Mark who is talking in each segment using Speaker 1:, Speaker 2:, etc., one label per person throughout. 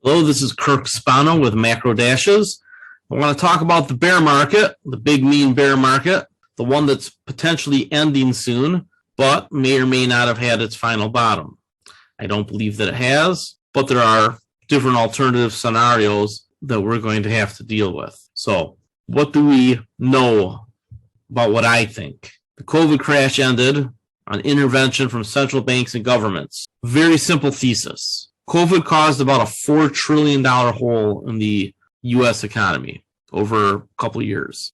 Speaker 1: Hello, this is Kirk Spano with Macro Dashes. I want to talk about the bear market, the big mean bear market, the one that's potentially ending soon, but may or may not have had its final bottom. I don't believe that it has, but there are different alternative scenarios that we're going to have to deal with. So what do we know about what I think? The COVID crash ended on intervention from central banks and governments. Very simple thesis. COVID caused about a $4 trillion hole in the U.S. economy over a couple of years.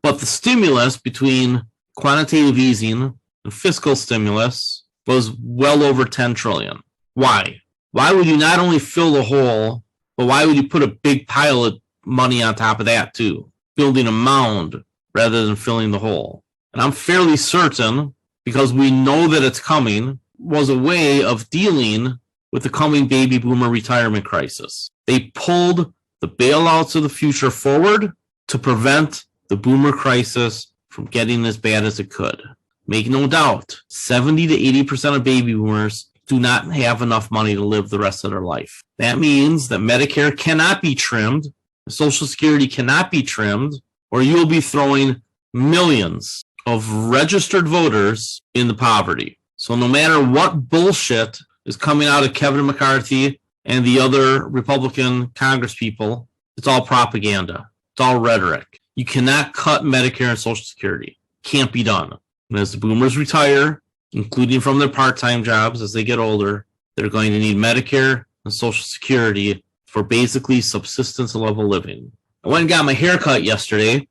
Speaker 1: But the stimulus between quantitative easing and fiscal stimulus was well over 10 trillion. Why? Why would you not only fill the hole, but why would you put a big pile of money on top of that too? Building a mound rather than filling the hole. And I'm fairly certain, because we know that it's coming, was a way of dealing with the coming baby boomer retirement crisis. They pulled the bailouts of the future forward to prevent the boomer crisis from getting as bad as it could. Make no doubt, 70 to 80% of baby boomers do not have enough money to live the rest of their life. That means that Medicare cannot be trimmed, Social Security cannot be trimmed, or you will be throwing millions of registered voters into poverty. So no matter what bullshit is coming out of Kevin McCarthy and the other Republican Congress people, it's all propaganda. It's all rhetoric. You cannot cut Medicare and Social Security. Can't be done. And as the boomers retire, including from their part-time jobs as they get older, they're going to need Medicare and Social Security for basically subsistence level living. I went and got my hair cut yesterday.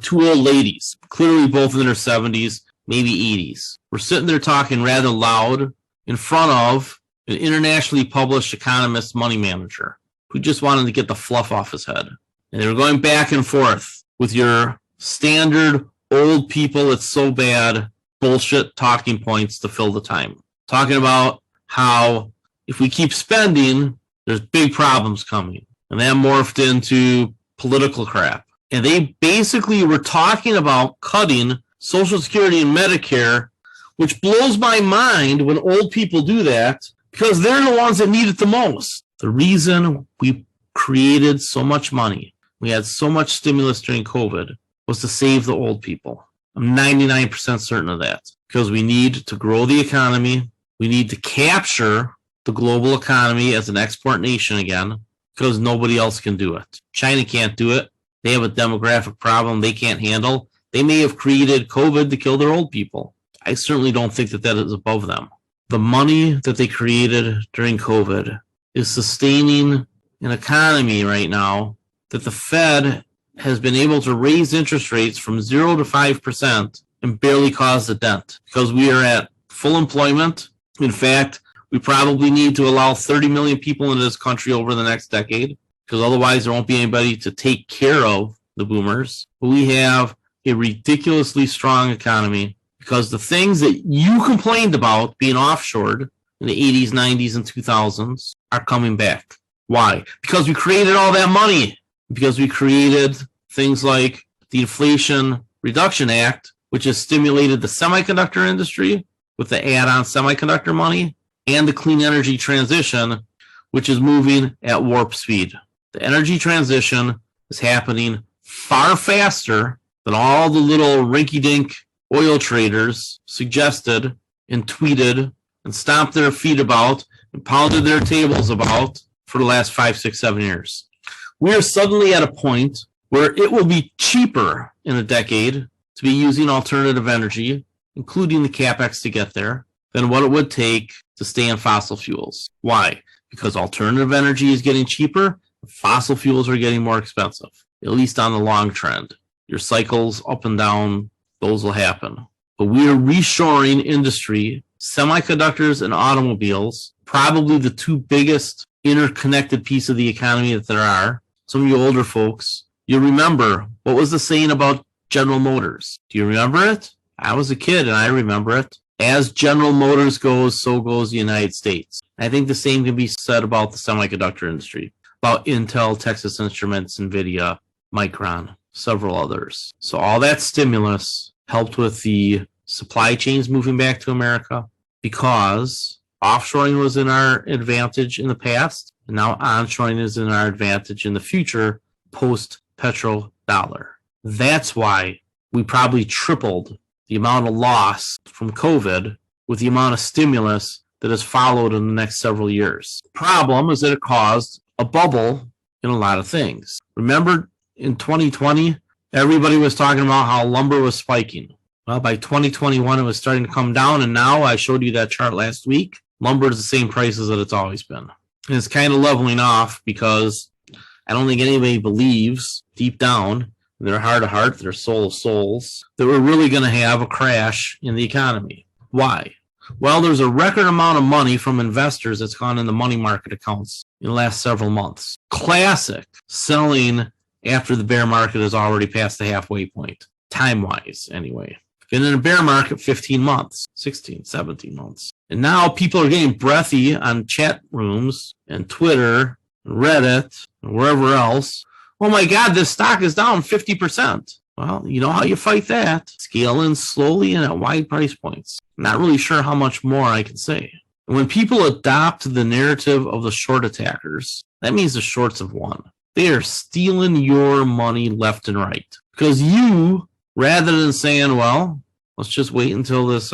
Speaker 1: Two old ladies, clearly both in their 70s, maybe 80s. We're sitting there talking rather loud in front of an internationally published economist money manager who just wanted to get the fluff off his head. And they were going back and forth with your standard old people, it's so bad, bullshit talking points to fill the time. Talking about how if we keep spending, there's big problems coming. And that morphed into political crap. And they basically were talking about cutting Social Security and Medicare, which blows my mind when old people do that, because they're the ones that need it the most. The reason we created so much money, we had so much stimulus during COVID, was to save the old people. I'm 99% certain of that, because we need to grow the economy. We need to capture the global economy as an export nation again, because nobody else can do it. China can't do it. They have a demographic problem they can't handle. They may have created COVID to kill their old people. I certainly don't think that is above them. The money that they created during COVID is sustaining an economy right now that the Fed has been able to raise interest rates from 0 to 5% and barely cause a dent, because we are at full employment. In fact, we probably need to allow 30 million people in this country over the next decade, because otherwise there won't be anybody to take care of the boomers. But we have a ridiculously strong economy because the things that you complained about being offshored in the 80s, 90s, and 2000s are coming back. Why? Because we created all that money. Because we created things like the Inflation Reduction Act, which has stimulated the semiconductor industry with the add-on semiconductor money, and the clean energy transition, which is moving at warp speed. The energy transition is happening far faster than all the little rinky-dink oil traders suggested and tweeted and stomped their feet about and pounded their tables about for the last 5, 6, 7 years. We are suddenly at a point where it will be cheaper in a decade to be using alternative energy, including the CapEx to get there, than what it would take to stay in fossil fuels. Why? Because alternative energy is getting cheaper, fossil fuels are getting more expensive, at least on the long trend. Your cycles up and down, those will happen. But we are reshoring industry, semiconductors and automobiles, probably the two biggest interconnected piece of the economy that there are. Some of you older folks, you remember, what was the saying about General Motors? Do you remember it? I was a kid and I remember it. As General Motors goes, so goes the United States. I think the same can be said about the semiconductor industry, about Intel, Texas Instruments, NVIDIA, Micron, several others. So all that stimulus helped with the supply chains moving back to America because offshoring was in our advantage in the past. And now onshoring is in our advantage in the future post-petrodollar. That's why we probably tripled the amount of loss from COVID with the amount of stimulus that has followed in the next several years. The problem is that it caused a bubble in a lot of things. Remember in 2020, everybody was talking about how lumber was spiking. Well, by 2021, it was starting to come down, and now I showed you that chart last week. Lumber is the same prices that it's always been. And it's kind of leveling off because I don't think anybody believes deep down in their heart of heart, their soul of souls, that we're really going to have a crash in the economy. Why? Well, there's a record amount of money from investors that's gone into money market accounts in the last several months. Classic selling after the bear market has already passed the halfway point, time-wise anyway. Been in a bear market 15 months, 16, 17 months. And now people are getting breathy on chat rooms and Twitter, and Reddit, and wherever else. Oh my God, this stock is down 50%. Well, you know how you fight that. Scale in slowly and at wide price points. Not really sure how much more I can say. And when people adopt the narrative of the short attackers, that means the shorts have won. They are stealing your money left and right. Because you, rather than saying, well, let's just wait until this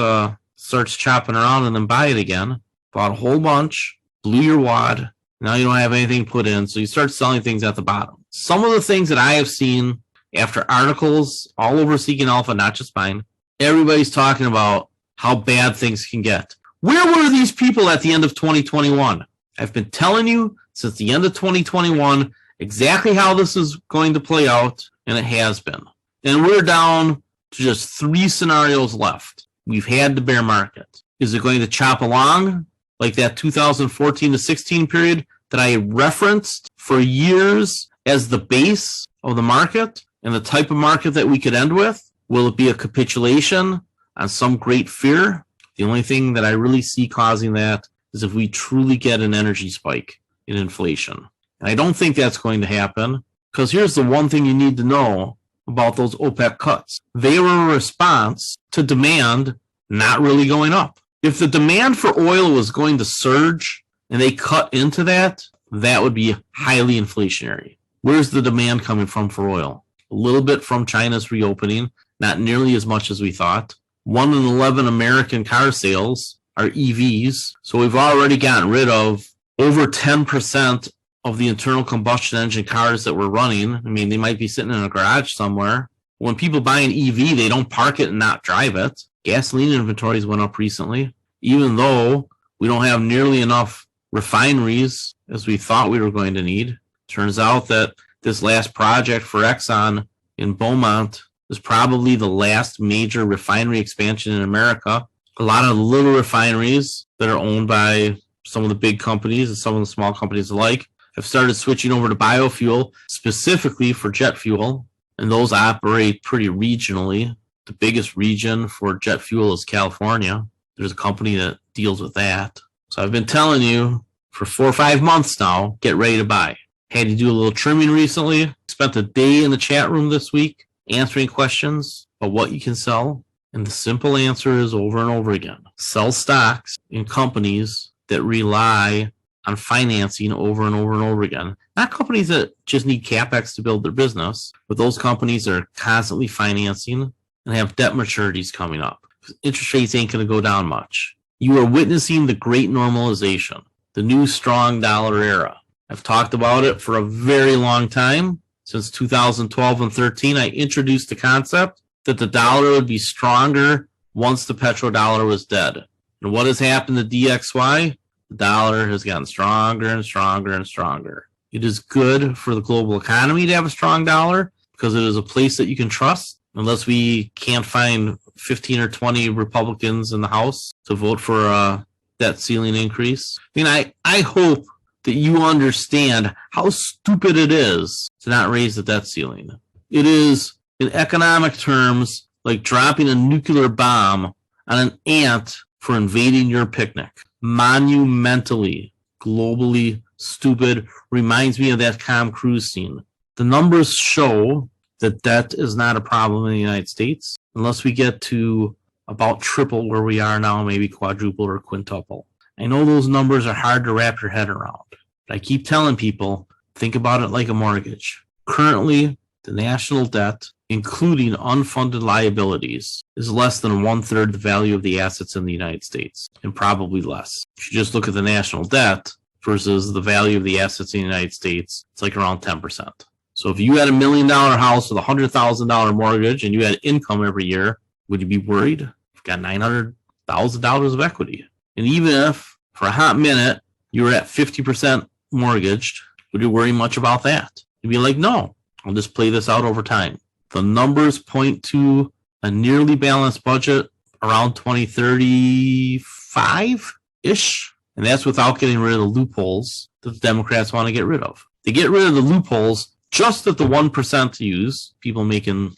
Speaker 1: starts chopping around and then buy it again, bought a whole bunch, blew your wad, now you don't have anything put in, so you start selling things at the bottom. Some of the things that I have seen after articles all over Seeking Alpha, not just mine, everybody's talking about how bad things can get. Where were these people at the end of 2021? I've been telling you since the end of 2021 exactly how this is going to play out, and it has been. And we're down to just 3 scenarios left. We've had the bear market. Is it going to chop along like that 2014 to 16 period that I referenced for years as the base of the market and the type of market that we could end with? Will it be a capitulation on some great fear? The only thing that I really see causing that is if we truly get an energy spike in inflation. And I don't think that's going to happen, because here's the one thing you need to know about those OPEC cuts. They were a response to demand not really going up. If the demand for oil was going to surge and they cut into that, that would be highly inflationary. Where's the demand coming from for oil? A little bit from China's reopening, not nearly as much as we thought. 1 in 11 American car sales are EVs. So we've already gotten rid of over 10% of the internal combustion engine cars that were running. I mean, they might be sitting in a garage somewhere. When people buy an EV, they don't park it and not drive it. Gasoline inventories went up recently, even though we don't have nearly enough refineries as we thought we were going to need. Turns out that this last project for Exxon in Beaumont is probably the last major refinery expansion in America. A lot of little refineries that are owned by some of the big companies and some of the small companies alike have started switching over to biofuel, specifically for jet fuel, and those operate pretty regionally. The biggest region for jet fuel is California. There's a company that deals with that. So I've been telling you for 4 or 5 months now, get ready to buy. Had to do a little trimming recently. Spent a day in the chat room this week answering questions about what you can sell. And the simple answer is over and over again. Sell stocks in companies that rely on financing over and over and over again. Not companies that just need CapEx to build their business, but those companies that are constantly financing and have debt maturities coming up. Interest rates ain't going to go down much. You are witnessing the great normalization, the new strong dollar era. I've talked about it for a very long time. Since 2012 and 13, I introduced the concept that the dollar would be stronger once the petrodollar was dead. And what has happened to DXY? The dollar has gotten stronger and stronger and stronger. It is good for the global economy to have a strong dollar because it is a place that you can trust, unless we can't find 15 or 20 Republicans in the House to vote for a debt ceiling increase. I mean, I hope that you understand how stupid it is to not raise the debt ceiling. It is, in economic terms, like dropping a nuclear bomb on an ant for invading your picnic. Monumentally, globally stupid. Reminds me of that Tom Cruise scene. The numbers show that debt is not a problem in the United States unless we get to about triple where we are now, maybe quadruple or quintuple. I know those numbers are hard to wrap your head around. But I keep telling people, think about it like a mortgage. Currently, the national debt, including unfunded liabilities, is less than 1/3 the value of the assets in the United States, and probably less. If you just look at the national debt versus the value of the assets in the United States, it's like around 10%. So if you had $1 million house with a $100,000 mortgage and you had income every year, would you be worried? You've got $900,000 of equity. And even if for a hot minute you were at 50% mortgaged, would you worry much about that? You'd be like, no, I'll just play this out over time. The numbers point to a nearly balanced budget around 2035-ish. And that's without getting rid of the loopholes that the Democrats want to get rid of. They get rid of the loopholes just that the 1% use, people making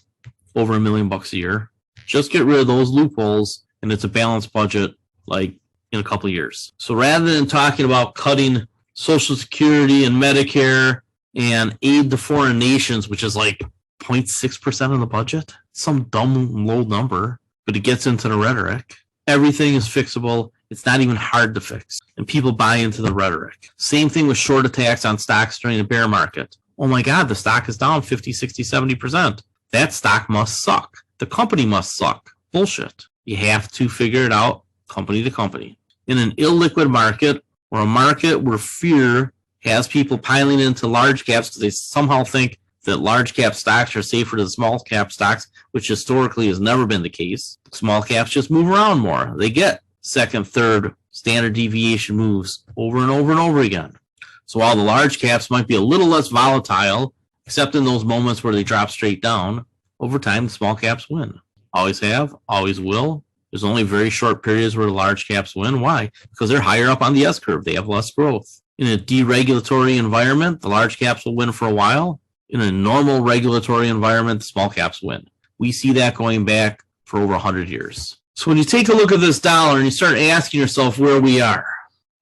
Speaker 1: over $1 million a year. Just get rid of those loopholes, and it's a balanced budget like in a couple of years. So rather than talking about cutting Social Security and Medicare and aid to foreign nations, which is like 0.6% of the budget, some dumb low number, but it gets into the rhetoric. Everything is fixable. It's not even hard to fix. And people buy into the rhetoric. Same thing with short attacks on stocks during the bear market. Oh my God, the stock is down 50, 60, 70%. That stock must suck. The company must suck. Bullshit. You have to figure it out company to company. In an illiquid market, or a market where fear has people piling into large caps because they somehow think that large cap stocks are safer than small cap stocks, which historically has never been the case. Small caps just move around more. They get second, third standard deviation moves over and over and over again. So while the large caps might be a little less volatile, except in those moments where they drop straight down, over time the small caps win. Always have, always will. There's only very short periods where the large caps win. Why? Because they're higher up on the S-curve. They have less growth. In a deregulatory environment, the large caps will win for a while. In a normal regulatory environment, the small caps win. We see that going back for over 100 years. So when you take a look at this dollar and you start asking yourself where we are,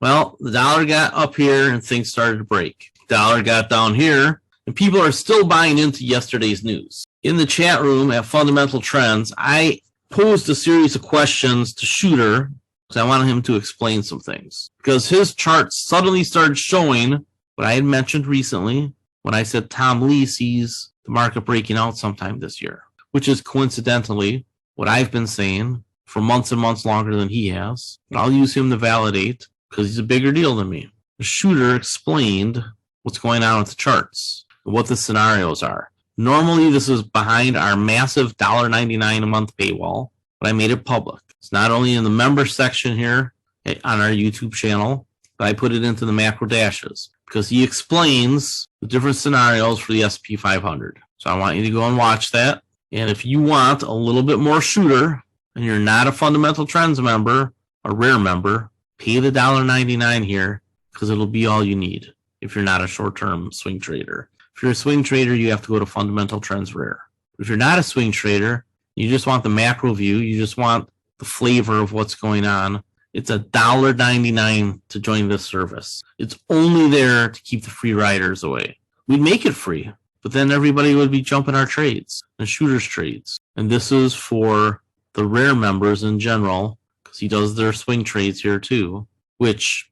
Speaker 1: well, the dollar got up here and things started to break. Dollar got down here and people are still buying into yesterday's news. In the chat room at Fundamental Trends, I posed a series of questions to Shooter because I wanted him to explain some things. Because his charts suddenly started showing what I had mentioned recently when I said Tom Lee sees the market breaking out sometime this year, which is coincidentally what I've been saying for months and months longer than he has. And I'll use him to validate because he's a bigger deal than me. The Shooter explained what's going on with the charts and what the scenarios are. Normally, this is behind our massive $1.99 a month paywall, but I made it public. It's not only in the member section here on our YouTube channel, but I put it into the macro dashes because he explains the different scenarios for the S&P 500. So I want you to go and watch that. And if you want a little bit more Shooter and you're not a Fundamental Trends member, a rare member, pay the $1.99 here because it'll be all you need if you're not a short-term swing trader. If you're a swing trader, you have to go to Fundamental Trends Rare. If you're not a swing trader, you just want the macro view, you just want the flavor of what's going on, it's $1.99 to join this service. It's only there to keep the free riders away. We'd make it free, but then everybody would be jumping our trades and Shooter's trades. And this is for the rare members in general, because he does their swing trades here too, which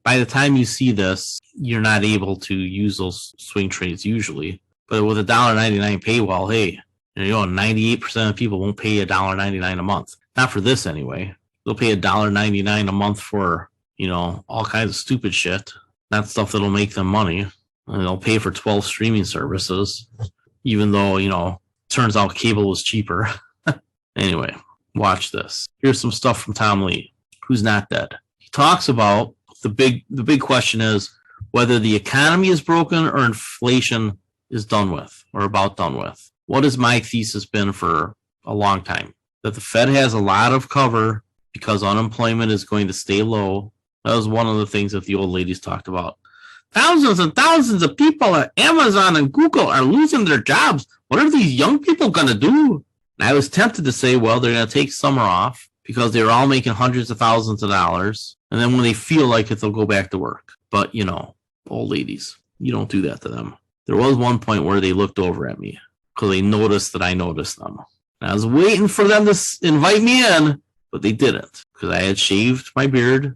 Speaker 1: by the time you see this, you're not able to use those swing trades usually. But with a $1.99 paywall, hey, 98% of people won't pay $1.99 a month. Not for this anyway. They'll pay $1.99 a month for, all kinds of stupid shit. Not stuff that'll make them money. And they'll pay for 12 streaming services, even though, turns out cable was cheaper. Anyway, watch this. Here's some stuff from Tom Lee, who's not dead. He talks about the big question is whether the economy is broken or inflation is done with or about done with. What has my thesis been for a long time? That the Fed has a lot of cover because unemployment is going to stay low. That was one of the things that the old ladies talked about. Thousands and thousands of people at Amazon and Google are losing their jobs. What are these young people going to do? And I was tempted to say, well, they're going to take summer off because they're all making hundreds of thousands of dollars. And then when they feel like it, they'll go back to work. But, old ladies, you don't do that to them. There was one point where they looked over at me because they noticed that I noticed them. And I was waiting for them to invite me in, but they didn't because I had shaved my beard.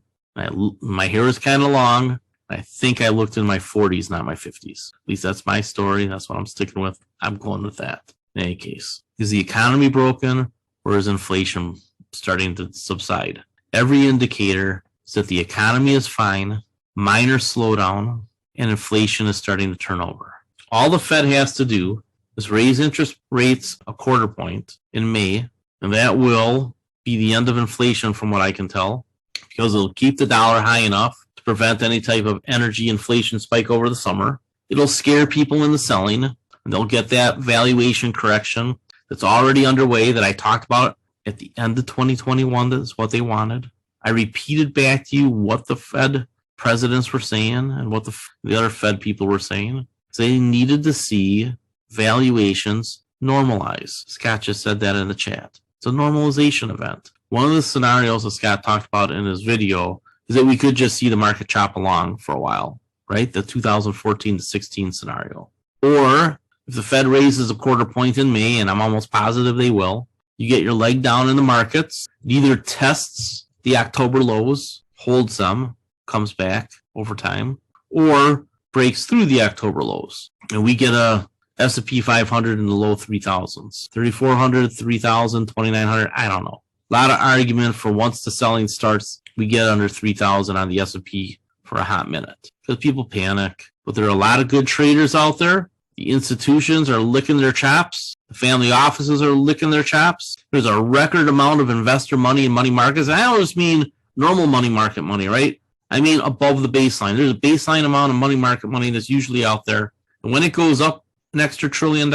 Speaker 1: My hair was kind of long. I think I looked in my 40s, not my 50s. At least that's my story. That's what I'm sticking with. I'm going with that. In any case, is the economy broken or is inflation starting to subside? Every indicator is that the economy is fine, minor slowdown, and inflation is starting to turn over. All the Fed has to do is raise interest rates a quarter point in May, and that will be the end of inflation from what I can tell, because it'll keep the dollar high enough to prevent any type of energy inflation spike over the summer. It'll scare people into selling, and they'll get that valuation correction that's already underway that I talked about at the end of 2021. That's what they wanted. I repeated back to you what the Fed presidents were saying and what the other Fed people were saying. They needed to see valuations normalize. Scott just said that in the chat. It's a normalization event. One of the scenarios that Scott talked about in his video is that we could just see the market chop along for a while, right? The 2014 to 16 scenario. Or if the Fed raises a quarter point in May, and I'm almost positive they will, you get your leg down in the markets. It either tests the October lows, holds them, comes back over time, or breaks through the October lows. And we get a S&P 500 in the low 3,000s, 3,400, 3,000, 2,900, I don't know. A lot of argument for once the selling starts, we get under 3,000 on the S&P for a hot minute because people panic. But there are a lot of good traders out there. The institutions are licking their chops. The family offices are licking their chops. There's a record amount of investor money in money markets. I don't just mean normal money market money, right? I mean above the baseline. There's a baseline amount of money market money that's usually out there. And when it goes up an extra $1 trillion,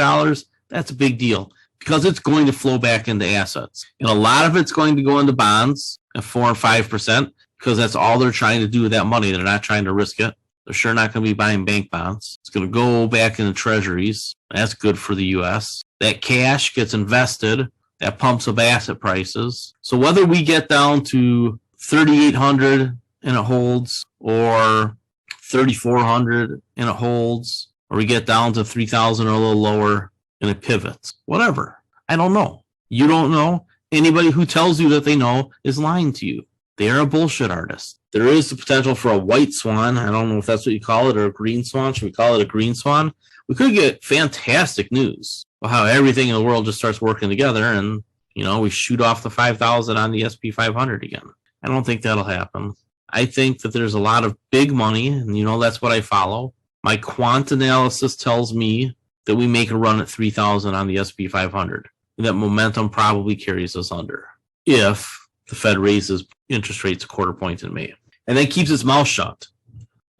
Speaker 1: that's a big deal because it's going to flow back into assets. And a lot of it's going to go into bonds at 4 and 5% because that's all they're trying to do with that money. They're not trying to risk it. They're sure not going to be buying bank bonds. It's going to go back into treasuries. That's good for the U.S. That cash gets invested. That pumps up asset prices. So whether we get down to 3,800 and it holds, or 3,400 and it holds, or we get down to 3,000 or a little lower and it pivots, whatever. I don't know. You don't know. Anybody who tells you that they know is lying to you. They are a bullshit artist. There is the potential for a white swan. I don't know if that's what you call it, or a green swan. Should we call it a green swan? We could get fantastic news about how everything in the world just starts working together and, we shoot off the 5,000 on the SP 500 again. I don't think that'll happen. I think that there's a lot of big money, and that's what I follow. My quant analysis tells me that we make a run at 3,000 on the SP 500. That momentum probably carries us under if the Fed raises interest rates a quarter point in May. And then keeps its mouth shut.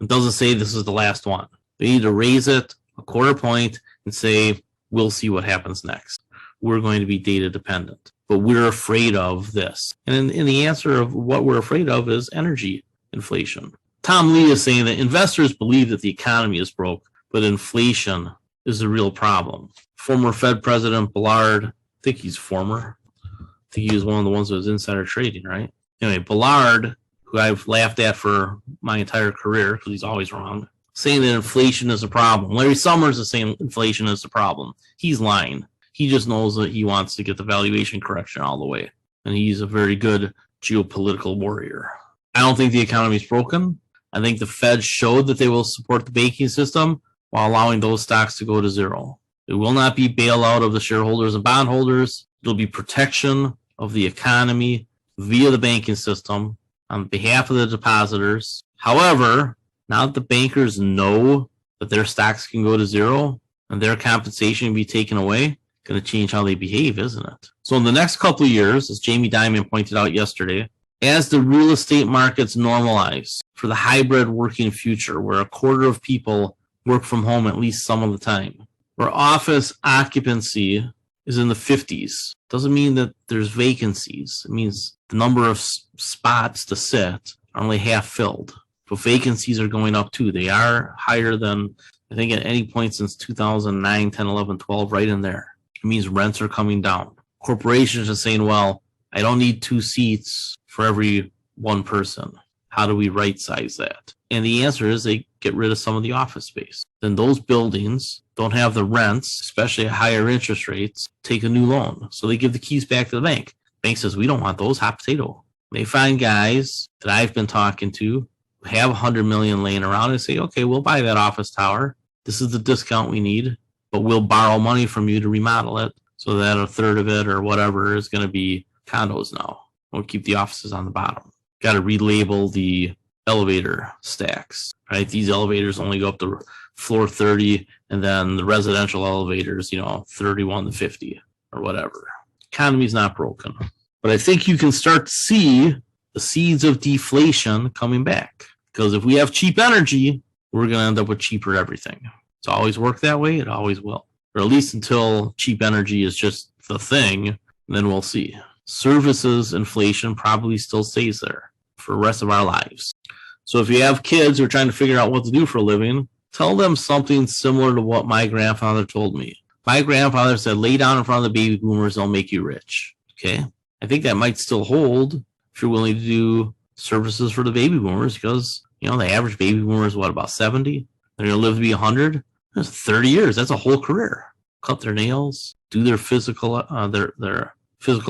Speaker 1: It doesn't say this is the last one. They need to raise it a quarter point and say, we'll see what happens next. We're going to be data dependent. But we're afraid of this. And the answer of what we're afraid of is energy inflation. Tom Lee is saying that investors believe that the economy is broke, but inflation is the real problem. Former Fed President Bullard, I think he's former. I think he was one of the ones that was insider trading, right? Anyway, Bullard, who I've laughed at for my entire career because he's always wrong, saying that inflation is a problem. Larry Summers is saying inflation is the problem. He's lying. He just knows that he wants to get the valuation correction all the way. And he's a very good geopolitical warrior. I don't think the economy is broken. I think the Fed showed that they will support the banking system while allowing those stocks to go to zero. It will not be bailout of the shareholders and bondholders. It'll be protection of the economy via the banking system on behalf of the depositors. However, now that the bankers know that their stocks can go to zero and their compensation can be taken away, going to change how they behave, isn't it? So in the next couple of years, as Jamie Dimon pointed out yesterday, as the real estate markets normalize for the hybrid working future, where a quarter of people work from home at least some of the time, where office occupancy is in the 50s, doesn't mean that there's vacancies. It means the number of spots to sit are only half filled. But vacancies are going up too. They are higher than, I think, at any point since 2009, 10, 11, 12, right in there. It means rents are coming down. Corporations are saying, well, I don't need 2 seats for every one person. How do we right size that? And the answer is they get rid of some of the office space. Then those buildings don't have the rents, especially at higher interest rates, take a new loan. So they give the keys back to the bank. Bank says, we don't want those, hot potato. They find guys that I've been talking to who have 100 million laying around and say, okay, we'll buy that office tower. This is the discount we need, but we'll borrow money from you to remodel it so that a third of it or whatever is going to be condos now. We'll keep the offices on the bottom. Got to relabel the elevator stacks, right? These elevators only go up to floor 30, and then the residential elevators, 31 to 50 or whatever. Economy's not broken. But I think you can start to see the seeds of deflation coming back. Because if we have cheap energy, we're going to end up with cheaper everything. It's always worked that way. It always will. Or at least until cheap energy is just the thing, then we'll see. Services inflation probably still stays there for the rest of our lives. So if you have kids who are trying to figure out what to do for a living, tell them something similar to what my grandfather told me. My grandfather said, lay down in front of the baby boomers, they'll make you rich. Okay? I think that might still hold if you're willing to do services for the baby boomers because, the average baby boomer is about 70? They're going to live to be 100? That's 30 years. That's a whole career. Cut their nails, do their physical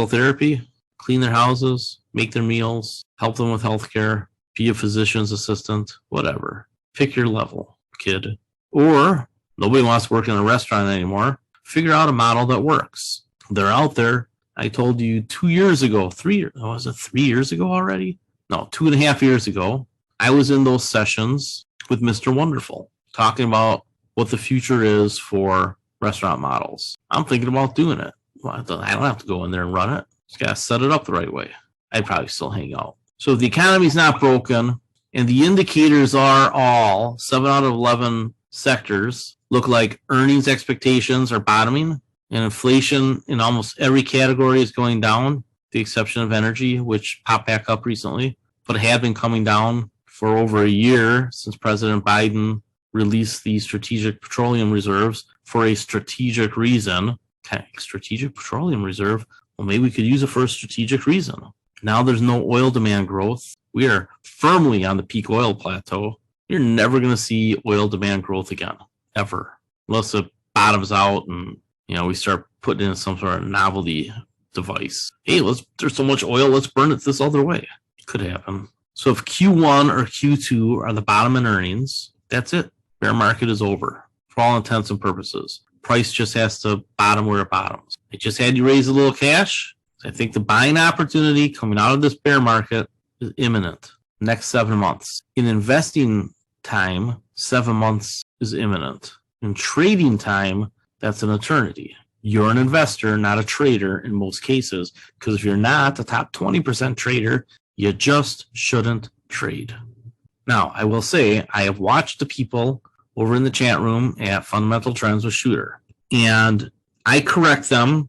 Speaker 1: therapy, clean their houses, make their meals, help them with healthcare, be a physician's assistant, whatever. Pick your level, kid. Or nobody wants to work in a restaurant anymore. Figure out a model that works. They're out there. I told you 2 years ago, 3 years, was it 3 years ago already? No, 2.5 years ago. I was in those sessions with Mr. Wonderful, talking about what the future is for restaurant models. I'm thinking about doing it. Well, I don't have to go in there and run it. Just got to set it up the right way. I'd probably still hang out. So if the economy's not broken and the indicators are all 7 out of 11 sectors look like earnings expectations are bottoming and inflation in almost every category is going down, with the exception of energy, which popped back up recently, but had been coming down for over a year since President Biden released the strategic petroleum reserves for a strategic reason. Okay, strategic petroleum reserve. Well, maybe we could use it for a strategic reason. Now there's no oil demand growth. We are firmly on the peak oil plateau. You're never going to see oil demand growth again, ever, unless it bottoms out and we start putting in some sort of novelty device. Hey, there's so much oil, let's burn it this other way. Could happen. So if Q1 or Q2 are the bottom in earnings, that's it. Bear market is over for all intents and purposes. Price just has to bottom where it bottoms. I just had you raise a little cash. I think the buying opportunity coming out of this bear market is imminent. Next 7 months. In investing time, 7 months is imminent. In trading time, that's an eternity. You're an investor, not a trader in most cases, because if you're not a top 20% trader, you just shouldn't trade. Now, I will say, I have watched the people over in the chat room at Fundamental Trends with Shooter, and I correct them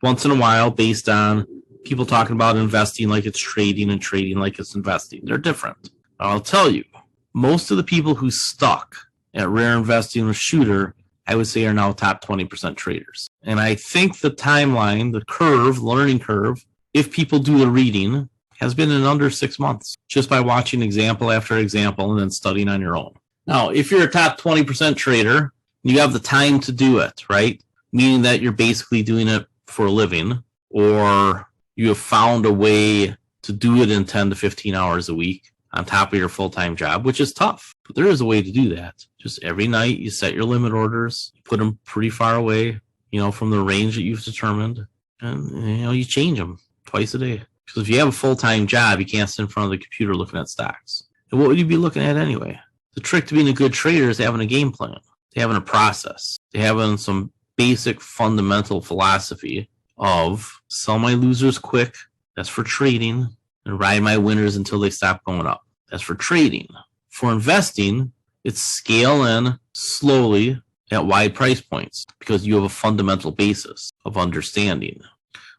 Speaker 1: once in a while based on people talking about investing like it's trading and trading like it's investing. They're different. I'll tell you, most of the people who stuck at Rare Investing with Shooter, I would say are now top 20% traders. And I think the timeline, the curve, learning curve, if people do the reading, has been in under 6 months, just by watching example after example and then studying on your own. Now, if you're a top 20% trader, you have the time to do it, right? Meaning that you're basically doing it for a living, or you have found a way to do it in 10 to 15 hours a week on top of your full-time job, which is tough. But there is a way to do that. Just every night you set your limit orders, you put them pretty far away, from the range that you've determined, and, you change them twice a day. Because if you have a full-time job, you can't sit in front of the computer looking at stocks. And what would you be looking at anyway? The trick to being a good trader is having a game plan, to having a process, to having some basic fundamental philosophy of sell my losers quick, that's for trading, and ride my winners until they stop going up. That's for trading. For investing, it's scale in slowly at wide price points because you have a fundamental basis of understanding.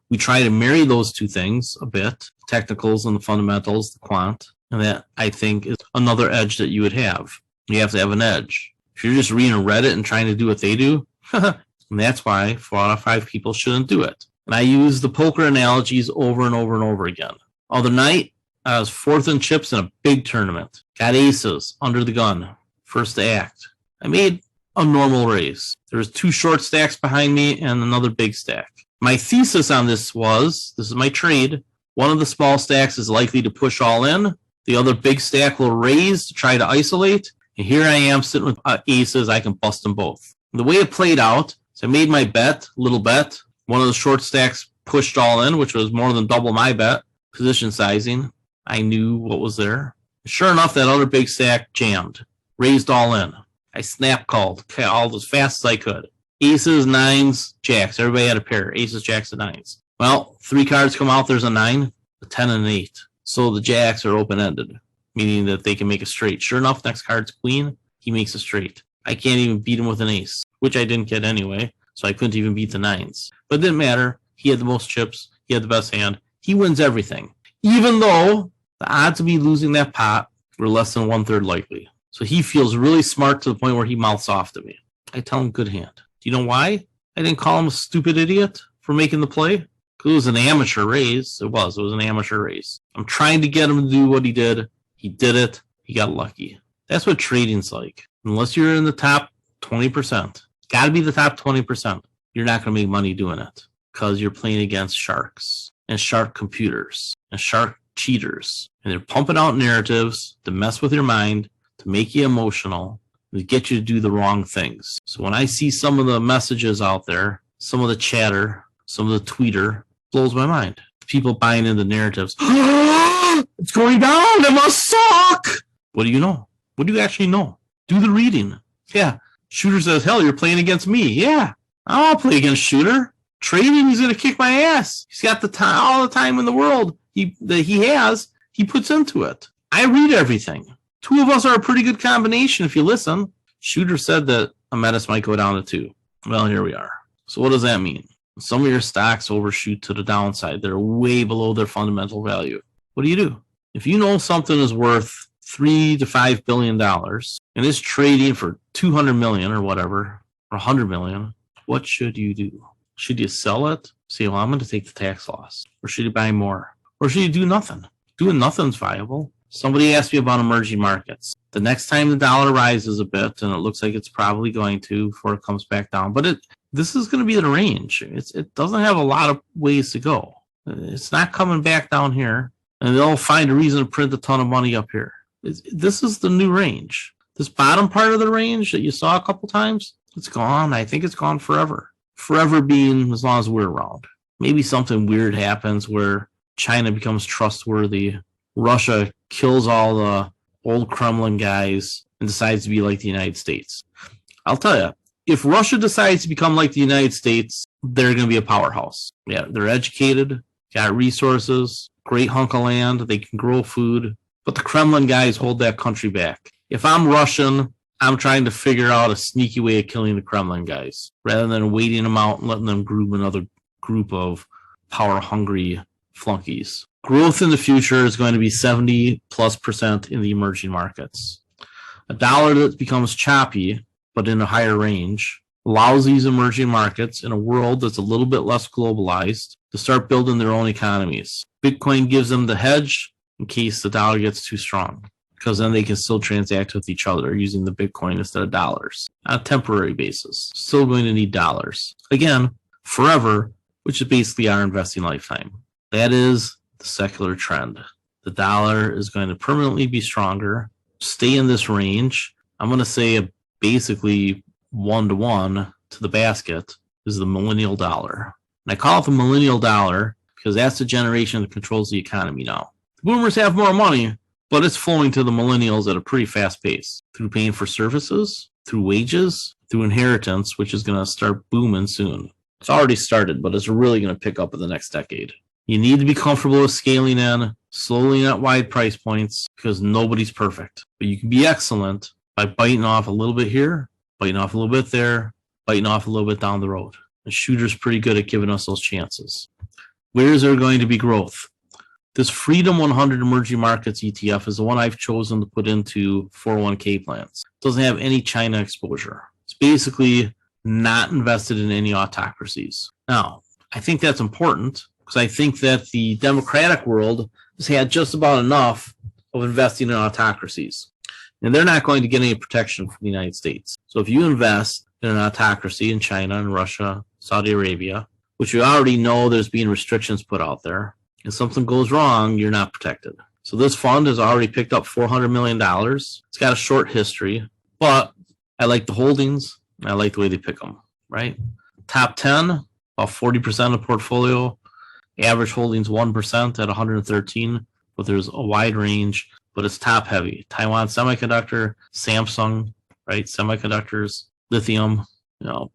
Speaker 1: We try to marry those two things a bit, technicals and the fundamentals, the quant, and that I think is another edge that you would have. You have to have an edge. If you're just reading Reddit and trying to do what they do, and that's why 4 out of 5 people shouldn't do it. And I use the poker analogies over and over and over again. Other night, I was fourth in chips in a big tournament. Got aces under the gun. First to act. I made a normal raise. There was 2 short stacks behind me and another big stack. My thesis on this is my trade. One of the small stacks is likely to push all in. The other big stack will raise to try to isolate. And here I am sitting with aces. I can bust them both. The way it played out, so I made my bet, little bet. One of the short stacks pushed all in, which was more than double my bet. Position sizing. I knew what was there. Sure enough, that other big stack jammed. Raised all in. I snap called all as fast as I could. Aces, nines, jacks. Everybody had a pair. Aces, jacks, and nines. Well, 3 cards come out. There's a 9, a 10, and an 8. So the jacks are open-ended, meaning that they can make a straight. Sure enough, next card's queen. He makes a straight. I can't even beat him with an ace, which I didn't get anyway, so I couldn't even beat the 9s. But it didn't matter. He had the most chips. He had the best hand. He wins everything, even though the odds of me losing that pot were less than 1/3 likely. So he feels really smart to the point where he mouths off to me. I tell him, good hand. Do you know why I didn't call him a stupid idiot for making the play? Because it was an amateur raise. It was an amateur raise. I'm trying to get him to do what he did. He did it. He got lucky. That's what trading's like. Unless you're in the top 20%, got to be the top 20%, you're not going to make money doing it because you're playing against sharks and shark computers and shark cheaters. And they're pumping out narratives to mess with your mind, to make you emotional, to get you to do the wrong things. So when I see some of the messages out there, some of the chatter, some of the tweeter, blows my mind. People buying into narratives. It's going down. It must suck. What do you know? What do you actually know? Do the reading. Yeah. Shooter says, hell, you're playing against me. Yeah. I won't play against Shooter. Trading, he's going to kick my ass. He's got the time, all the time in the world that he has, he puts into it. I read everything. 2 of us are a pretty good combination if you listen. Shooter said that Ametis might go down to 2. Well, here we are. So what does that mean? Some of your stocks overshoot to the downside. They're way below their fundamental value. What do? If you know something is worth $3 to $5 billion and is trading for 200 million or whatever, or 100 million, what should you do? Should you sell it? Say, well, I'm going to take the tax loss. Or should you buy more? Or should you do nothing? Doing nothing's viable. Somebody asked me about emerging markets. The next time the dollar rises a bit, and it looks like it's probably going to before it comes back down, but this is going to be the range. It doesn't have a lot of ways to go. It's not coming back down here, and they'll find a reason to print a ton of money up here. This is the new range. This bottom part of the range that you saw a couple times, it's gone. I think it's gone forever. Forever being as long as we're around. Maybe something weird happens where China becomes trustworthy. Russia kills all the old Kremlin guys and decides to be like the United States. I'll tell you, if Russia decides to become like the United States, they're going to be a powerhouse. Yeah, they're educated, got resources, great hunk of land, they can grow food, but the Kremlin guys hold that country back. If I'm Russian, I'm trying to figure out a sneaky way of killing the Kremlin guys rather than waiting them out and letting them groom another group of power-hungry flunkies. Growth in the future is going to be 70+% in the emerging markets. A dollar that becomes choppy, but in a higher range, allows these emerging markets in a world that's a little bit less globalized to start building their own economies. Bitcoin gives them the hedge in case the dollar gets too strong, because then they can still transact with each other using the Bitcoin instead of dollars on a temporary basis. Still going to need dollars. Again, forever, which is basically our investing lifetime. That is the secular trend. The dollar is going to permanently be stronger, stay in this range. I'm going to say basically 1-to-1 to the basket is the millennial dollar. And I call it the millennial dollar because that's the generation that controls the economy now. The boomers have more money, but it's flowing to the millennials at a pretty fast pace through paying for services, through wages, through inheritance, which is going to start booming soon. It's already started, but it's really going to pick up in the next decade. You need to be comfortable with scaling in, slowly at wide price points, because nobody's perfect. But you can be excellent by biting off a little bit here, biting off a little bit there, biting off a little bit down the road. The Shooter's pretty good at giving us those chances. Where is there going to be growth? This Freedom 100 Emerging Markets ETF is the one I've chosen to put into 401k plans. It doesn't have any China exposure. It's basically not invested in any autocracies. Now, I think that's important because I think that the democratic world has had just about enough of investing in autocracies. And they're not going to get any protection from the United States. So if you invest in an autocracy in China and Russia, Saudi Arabia, which you already know there's being restrictions put out there, if something goes wrong, you're not protected. So this fund has already picked up $400 million. It's got a short history, but I like the holdings. I like the way they pick them, right? Top 10, about 40% of the portfolio. Average holdings 1% at 113, but there's a wide range, but it's top heavy. Taiwan Semiconductor, Samsung, right? Semiconductors, lithium,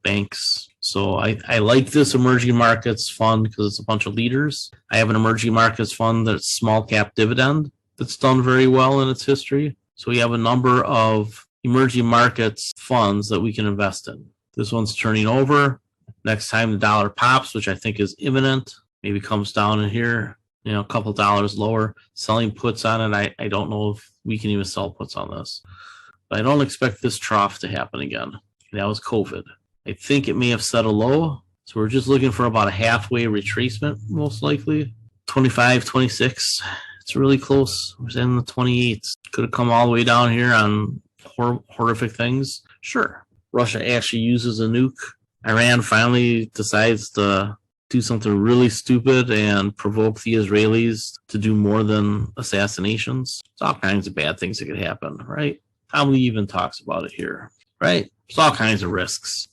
Speaker 1: banks. So I like this emerging markets fund because it's a bunch of leaders. I have an emerging markets fund that's small cap dividend that's done very well in its history. So we have a number of emerging markets funds that we can invest in. This one's turning over. Next time the dollar pops, which I think is imminent, maybe comes down in here, a couple dollars lower, selling puts on it. I don't know if we can even sell puts on this, but I don't expect this trough to happen again. That was COVID. I think it may have set a low. So we're just looking for about a halfway retracement, most likely. 25, 26. It's really close. We're in the 28s. Could have come all the way down here on horrific things. Sure. Russia actually uses a nuke. Iran finally decides to do something really stupid and provoke the Israelis to do more than assassinations. There's all kinds of bad things that could happen, right? Tommy even talks about it here, right? There's all kinds of risks.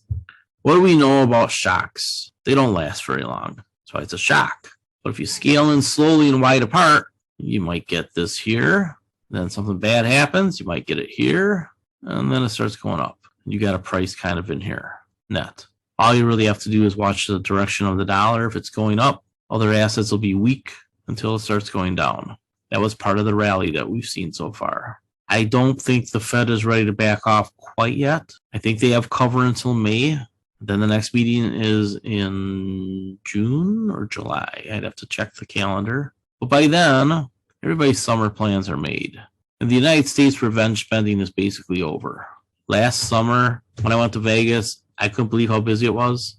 Speaker 1: What do we know about shocks? They don't last very long. That's why it's a shock. But if you scale in slowly and wide apart, you might get this here. Then something bad happens. You might get it here. And then it starts going up. You got a price kind of in here, net. All you really have to do is watch the direction of the dollar. If it's going up, other assets will be weak until it starts going down. That was part of the rally that we've seen so far. I don't think the Fed is ready to back off quite yet. I think they have cover until May. Then the next meeting is in June or July. I'd have to check the calendar. But by then, everybody's summer plans are made. In the United States, revenge spending is basically over. Last summer, when I went to Vegas, I couldn't believe how busy it was.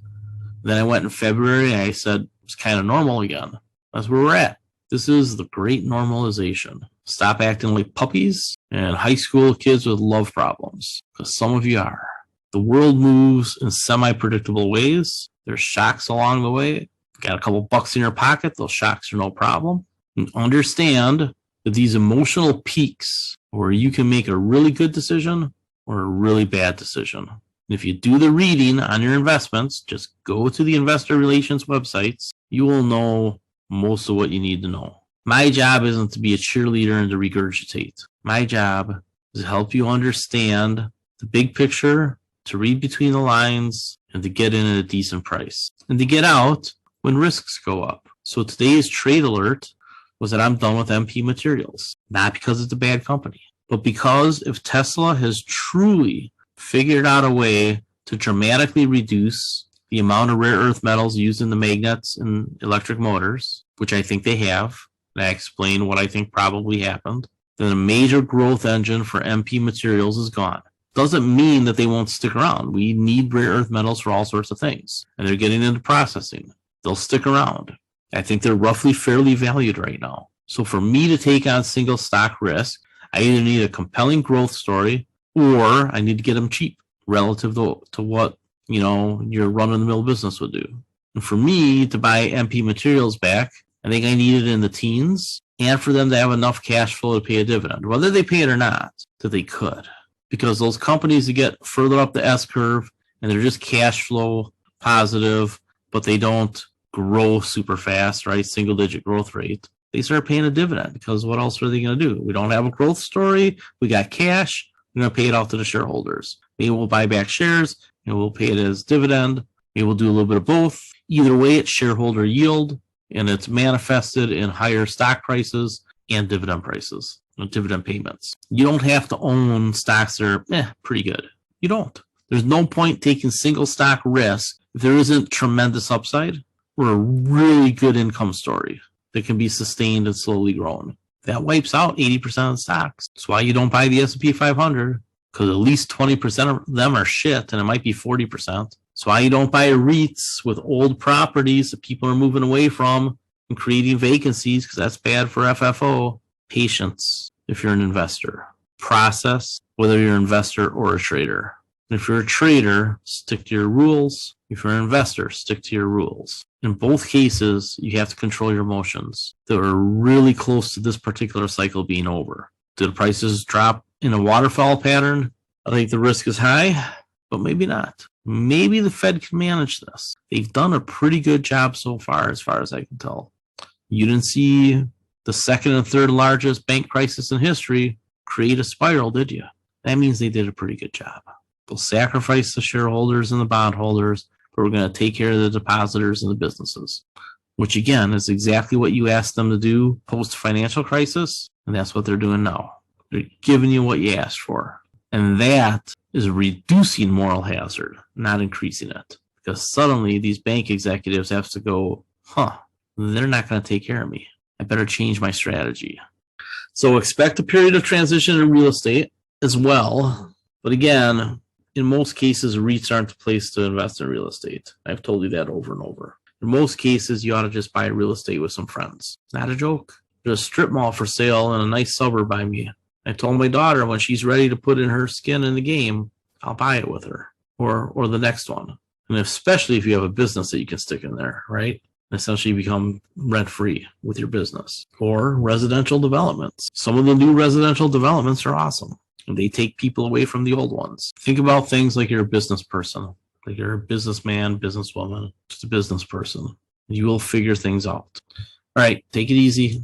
Speaker 1: Then I went in February and I said, it's kind of normal again. That's where we're at. This is the great normalization. Stop acting like puppies and high school kids with love problems, because some of you are. The world moves in semi-predictable ways. There's shocks along the way. Got a couple bucks in your pocket. Those shocks are no problem. And understand that these emotional peaks where you can make a really good decision or a really bad decision. If you do the reading on your investments, just go to the investor relations websites. You will know most of what you need to know. My job isn't to be a cheerleader and to regurgitate. My job is to help you understand the big picture, to read between the lines, and to get in at a decent price. And to get out when risks go up. So today's trade alert was that I'm done with MP Materials. Not because it's a bad company, but because if Tesla has truly figured out a way to dramatically reduce the amount of rare earth metals used in the magnets in electric motors, which I think they have, and I explain what I think probably happened, then a major growth engine for MP Materials is gone. Doesn't mean that they won't stick around. We need rare earth metals for all sorts of things, and they're getting into processing. They'll stick around. I think they're roughly fairly valued right now. So for me to take on single stock risk, I either need a compelling growth story or I need to get them cheap relative to what, your run-of-the-mill business would do. And for me to buy MP Materials back, I think I need it in the teens and for them to have enough cash flow to pay a dividend, whether they pay it or not, that they could. Because those companies that get further up the S curve and they're just cash flow positive, but they don't grow super fast, right? Single digit growth rate. They start paying a dividend because what else are they going to do? We don't have a growth story. We got cash. We're going to pay it out to the shareholders. Maybe we'll buy back shares and we'll pay it as dividend. Maybe we'll do a little bit of both. Either way, it's shareholder yield and it's manifested in higher stock prices and dividend prices. Dividend payments. You don't have to own stocks that are pretty good. You don't. There's no point taking single stock risk if there isn't tremendous upside or a really good income story that can be sustained and slowly grown. That wipes out 80% of stocks. That's why you don't buy the S&P 500, because at least 20% of them are shit, and it might be 40%. That's why you don't buy REITs with old properties that people are moving away from and creating vacancies, because that's bad for FFO. Patience if you're an investor. Process, whether you're an investor or a trader. If you're a trader, stick to your rules. If you're an investor, stick to your rules. In both cases, you have to control your emotions. They were really close to this particular cycle being over. Did the prices drop in a waterfall pattern? I think the risk is high, but maybe not. Maybe the Fed can manage this. They've done a pretty good job so far as I can tell. You didn't see the second and third largest bank crisis in history create a spiral, did you? That means they did a pretty good job. We'll sacrifice the shareholders and the bondholders, but we're going to take care of the depositors and the businesses, which again is exactly what you asked them to do post-financial crisis, and that's what they're doing now. They're giving you what you asked for, and that is reducing moral hazard, not increasing it, because suddenly these bank executives have to go, they're not going to take care of me. I better change my strategy. So expect a period of transition in real estate as well, but again, in most cases, REITs aren't the place to invest in real estate. I've told you that over and over. In most cases, you ought to just buy real estate with some friends. Not a joke. There's a strip mall for sale in a nice suburb by me. I told my daughter when she's ready to put in her skin in the game, I'll buy it with her, or the next one. And especially if you have a business that you can stick in there, right? And essentially become rent-free with your business. Or residential developments. Some of the new residential developments are awesome. And they take people away from the old ones. Think about things like you're a business person, like you're a businessman, businesswoman, just a business person. You will figure things out. All right, take it easy.